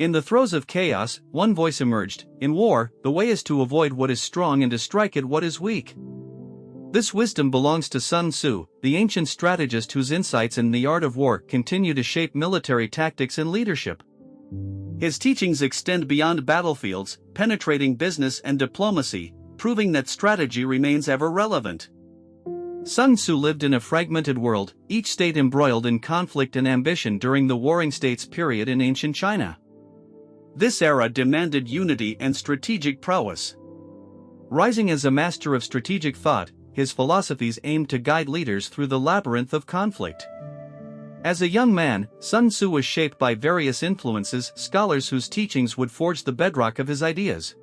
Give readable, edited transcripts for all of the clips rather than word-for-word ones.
In the throes of chaos, one voice emerged: in war, the way is to avoid what is strong and to strike at what is weak. This wisdom belongs to Sun Tzu, the ancient strategist whose insights in the art of war continue to shape military tactics and leadership. His teachings extend beyond battlefields, penetrating business and diplomacy, proving that strategy remains ever relevant. Sun Tzu lived in a fragmented world, each state embroiled in conflict and ambition during the Warring States period in ancient China. This era demanded unity and strategic prowess. Rising as a master of strategic thought, his philosophies aimed to guide leaders through the labyrinth of conflict. As a young man, Sun Tzu was shaped by various influences, scholars whose teachings would forge the bedrock of his ideas.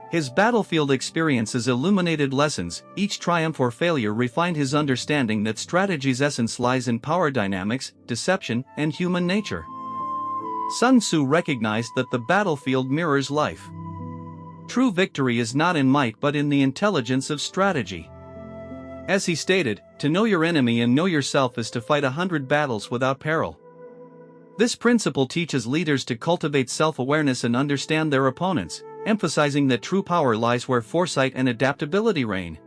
His battlefield experiences illuminated lessons, each triumph or failure refined his understanding that strategy's essence lies in power dynamics, deception, and human nature. Sun Tzu recognized that the battlefield mirrors life. True victory is not in might but in the intelligence of strategy. As he stated, to know your enemy and know yourself is to fight 100 battles without peril. This principle teaches leaders to cultivate self-awareness and understand their opponents, emphasizing that true power lies where foresight and adaptability reign.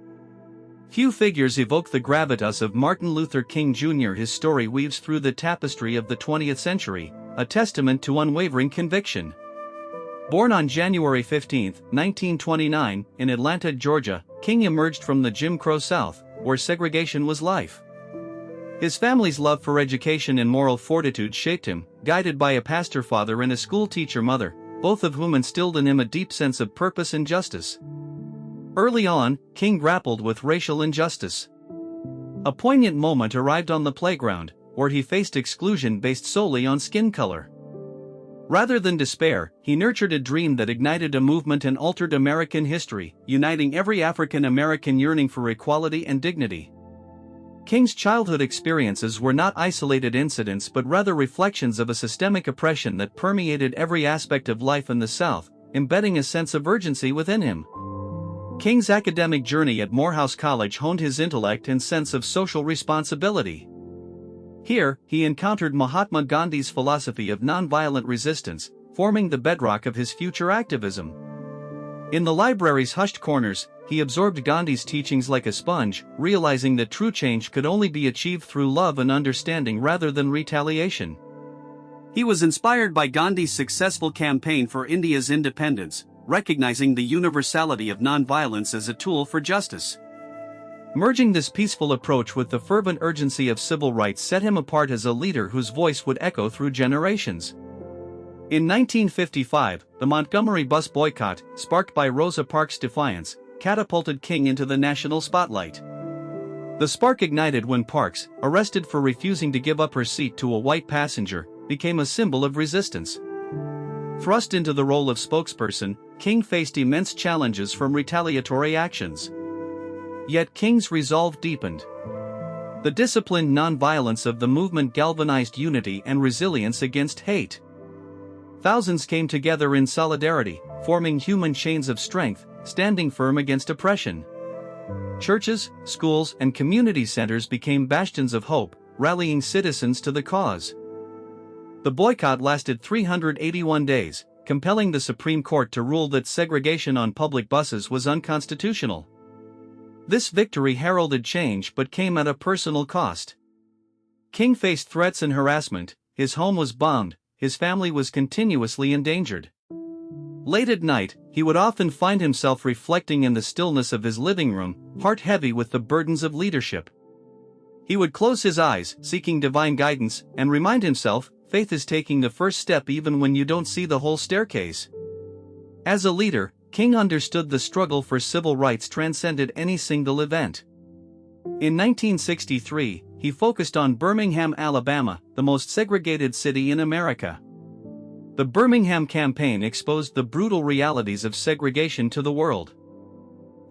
Few figures evoke the gravitas of Martin Luther King Jr. His story weaves through the tapestry of the 20th century, a testament to unwavering conviction. Born on January 15, 1929, in Atlanta, Georgia, King emerged from the Jim Crow South, where segregation was life. His family's love for education and moral fortitude shaped him, guided by a pastor father and a schoolteacher mother, both of whom instilled in him a deep sense of purpose and justice. Early on, King grappled with racial injustice. A poignant moment arrived on the playground, where he faced exclusion based solely on skin color. Rather than despair, he nurtured a dream that ignited a movement and altered American history, uniting every African American yearning for equality and dignity. King's childhood experiences were not isolated incidents but rather reflections of a systemic oppression that permeated every aspect of life in the South, embedding a sense of urgency within him. King's academic journey at Morehouse College honed his intellect and sense of social responsibility. Here, he encountered Mahatma Gandhi's philosophy of nonviolent resistance, forming the bedrock of his future activism. In the library's hushed corners, he absorbed Gandhi's teachings like a sponge, realizing that true change could only be achieved through love and understanding rather than retaliation. He was inspired by Gandhi's successful campaign for India's independence, recognizing the universality of nonviolence as a tool for justice. Merging this peaceful approach with the fervent urgency of civil rights set him apart as a leader whose voice would echo through generations. In 1955, the Montgomery bus boycott, sparked by Rosa Parks' defiance, catapulted King into the national spotlight. The spark ignited when Parks, arrested for refusing to give up her seat to a white passenger, became a symbol of resistance. Thrust into the role of spokesperson, King faced immense challenges from retaliatory actions. Yet King's resolve deepened. The disciplined nonviolence of the movement galvanized unity and resilience against hate. Thousands came together in solidarity, forming human chains of strength, standing firm against oppression. Churches, schools, and community centers became bastions of hope, rallying citizens to the cause. The boycott lasted 381 days, compelling the Supreme Court to rule that segregation on public buses was unconstitutional. This victory heralded change but came at a personal cost. King faced threats and harassment, his home was bombed, his family was continuously endangered. Late at night, he would often find himself reflecting in the stillness of his living room, heart heavy with the burdens of leadership. He would close his eyes, seeking divine guidance, and remind himself, faith is taking the first step even when you don't see the whole staircase. As a leader, King understood the struggle for civil rights transcended any single event. In 1963, he focused on Birmingham, Alabama, the most segregated city in America. The Birmingham campaign exposed the brutal realities of segregation to the world.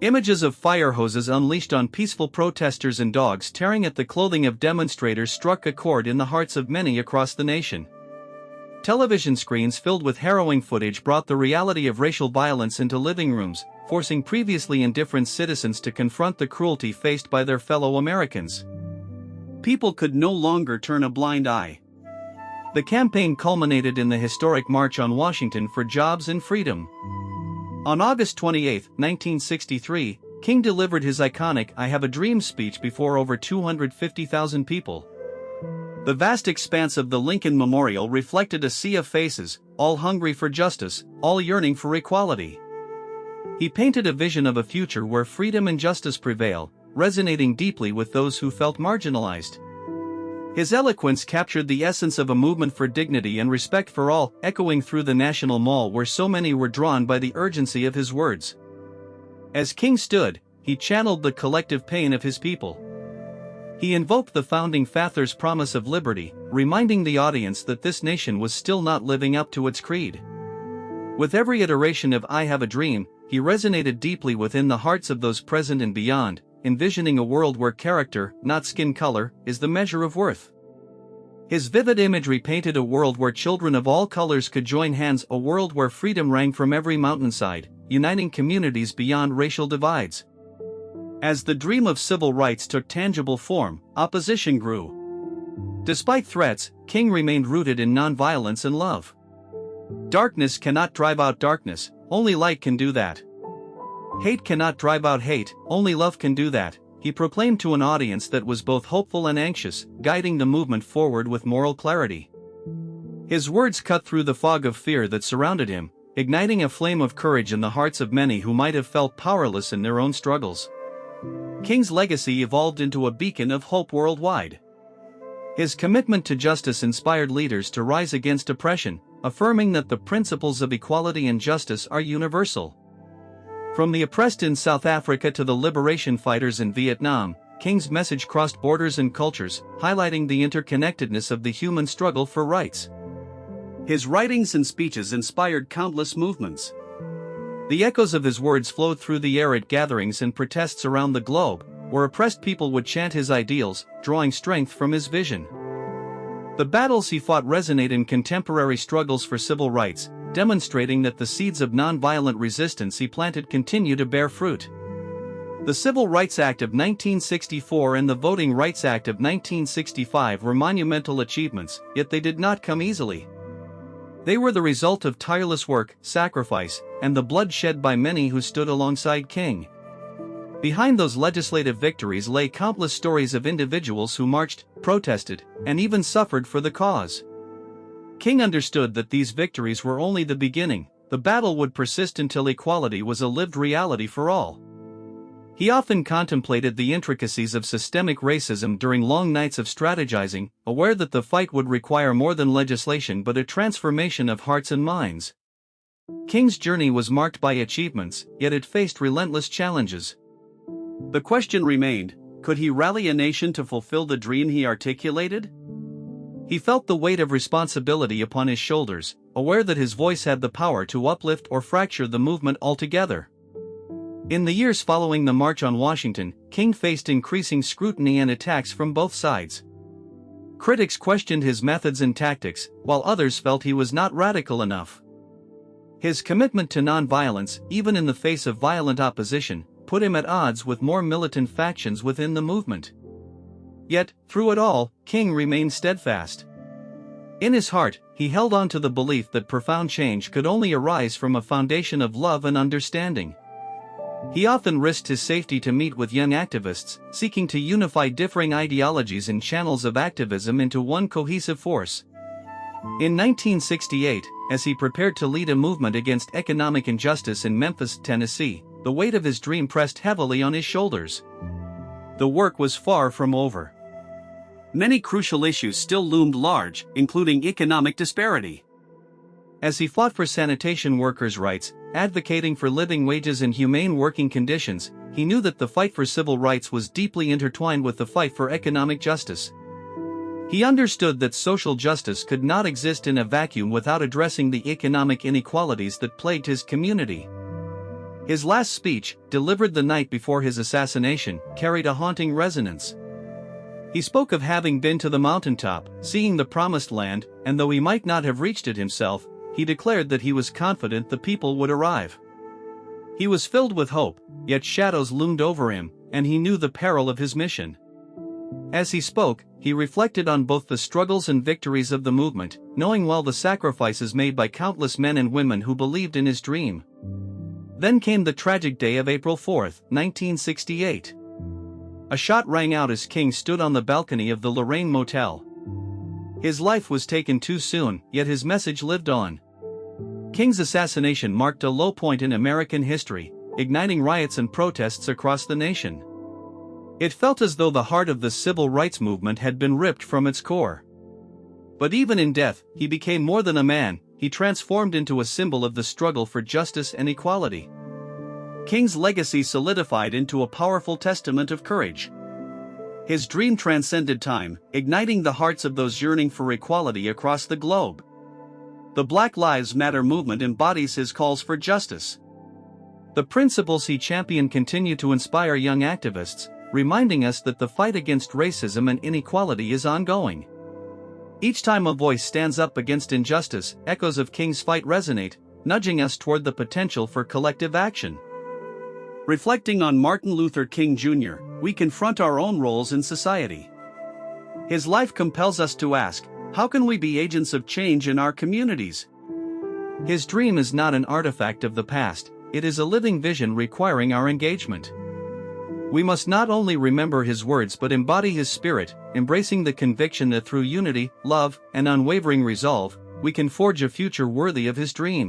Images of fire hoses unleashed on peaceful protesters and dogs tearing at the clothing of demonstrators struck a chord in the hearts of many across the nation. Television screens filled with harrowing footage brought the reality of racial violence into living rooms, forcing previously indifferent citizens to confront the cruelty faced by their fellow Americans. People could no longer turn a blind eye. The campaign culminated in the historic March on Washington for Jobs and Freedom. On August 28, 1963, King delivered his iconic "I Have a Dream" speech before over 250,000 people. The vast expanse of the Lincoln Memorial reflected a sea of faces, all hungry for justice, all yearning for equality. He painted a vision of a future where freedom and justice prevail, resonating deeply with those who felt marginalized. His eloquence captured the essence of a movement for dignity and respect for all, echoing through the National Mall where so many were drawn by the urgency of his words. As King stood, he channeled the collective pain of his people. He invoked the founding fathers' promise of liberty, reminding the audience that this nation was still not living up to its creed. With every iteration of "I Have a Dream," he resonated deeply within the hearts of those present and beyond, envisioning a world where character, not skin color, is the measure of worth. His vivid imagery painted a world where children of all colors could join hands, a world where freedom rang from every mountainside, uniting communities beyond racial divides. As the dream of civil rights took tangible form, opposition grew. Despite threats, King remained rooted in nonviolence and love. Darkness cannot drive out darkness, only light can do that. Hate cannot drive out hate, only love can do that, he proclaimed to an audience that was both hopeful and anxious, guiding the movement forward with moral clarity. His words cut through the fog of fear that surrounded him, igniting a flame of courage in the hearts of many who might have felt powerless in their own struggles. King's legacy evolved into a beacon of hope worldwide. His commitment to justice inspired leaders to rise against oppression, affirming that the principles of equality and justice are universal. From the oppressed in South Africa to the liberation fighters in Vietnam, King's message crossed borders and cultures, highlighting the interconnectedness of the human struggle for rights. His writings and speeches inspired countless movements. The echoes of his words flowed through the air at gatherings and protests around the globe, where oppressed people would chant his ideals, drawing strength from his vision. The battles he fought resonate in contemporary struggles for civil rights, demonstrating that the seeds of nonviolent resistance he planted continue to bear fruit. The Civil Rights Act of 1964 and the Voting Rights Act of 1965 were monumental achievements, yet they did not come easily. They were the result of tireless work, sacrifice, and the blood shed by many who stood alongside King. Behind those legislative victories lay countless stories of individuals who marched, protested, and even suffered for the cause. King understood that these victories were only the beginning. The battle would persist until equality was a lived reality for all. He often contemplated the intricacies of systemic racism during long nights of strategizing, aware that the fight would require more than legislation but a transformation of hearts and minds. King's journey was marked by achievements, yet it faced relentless challenges. The question remained, could he rally a nation to fulfill the dream he articulated? He felt the weight of responsibility upon his shoulders, aware that his voice had the power to uplift or fracture the movement altogether. In the years following the March on Washington, King faced increasing scrutiny and attacks from both sides. Critics questioned his methods and tactics, while others felt he was not radical enough. His commitment to nonviolence, even in the face of violent opposition, put him at odds with more militant factions within the movement. Yet, through it all, King remained steadfast. In his heart, he held on to the belief that profound change could only arise from a foundation of love and understanding. He often risked his safety to meet with young activists, seeking to unify differing ideologies and channels of activism into one cohesive force. In 1968, as he prepared to lead a movement against economic injustice in Memphis, Tennessee, the weight of his dream pressed heavily on his shoulders. The work was far from over. Many crucial issues still loomed large, including economic disparity. As he fought for sanitation workers' rights, advocating for living wages and humane working conditions, he knew that the fight for civil rights was deeply intertwined with the fight for economic justice. He understood that social justice could not exist in a vacuum without addressing the economic inequalities that plagued his community. His last speech, delivered the night before his assassination, carried a haunting resonance. He spoke of having been to the mountaintop, seeing the promised land, and though he might not have reached it himself, he declared that he was confident the people would arrive. He was filled with hope, yet shadows loomed over him, and he knew the peril of his mission. As he spoke, he reflected on both the struggles and victories of the movement, knowing well the sacrifices made by countless men and women who believed in his dream. Then came the tragic day of April 4, 1968. A shot rang out as King stood on the balcony of the Lorraine Motel. His life was taken too soon, yet his message lived on. King's assassination marked a low point in American history, igniting riots and protests across the nation. It felt as though the heart of the civil rights movement had been ripped from its core. But even in death, he became more than a man. He transformed into a symbol of the struggle for justice and equality. King's legacy solidified into a powerful testament of courage. His dream transcended time, igniting the hearts of those yearning for equality across the globe. The Black Lives Matter movement embodies his calls for justice. The principles he championed continue to inspire young activists, reminding us that the fight against racism and inequality is ongoing. Each time a voice stands up against injustice, echoes of King's fight resonate, nudging us toward the potential for collective action. Reflecting on Martin Luther King Jr., we confront our own roles in society. His life compels us to ask, how can we be agents of change in our communities? His dream is not an artifact of the past, it is a living vision requiring our engagement. We must not only remember his words but embody his spirit, embracing the conviction that through unity, love, and unwavering resolve, we can forge a future worthy of his dream.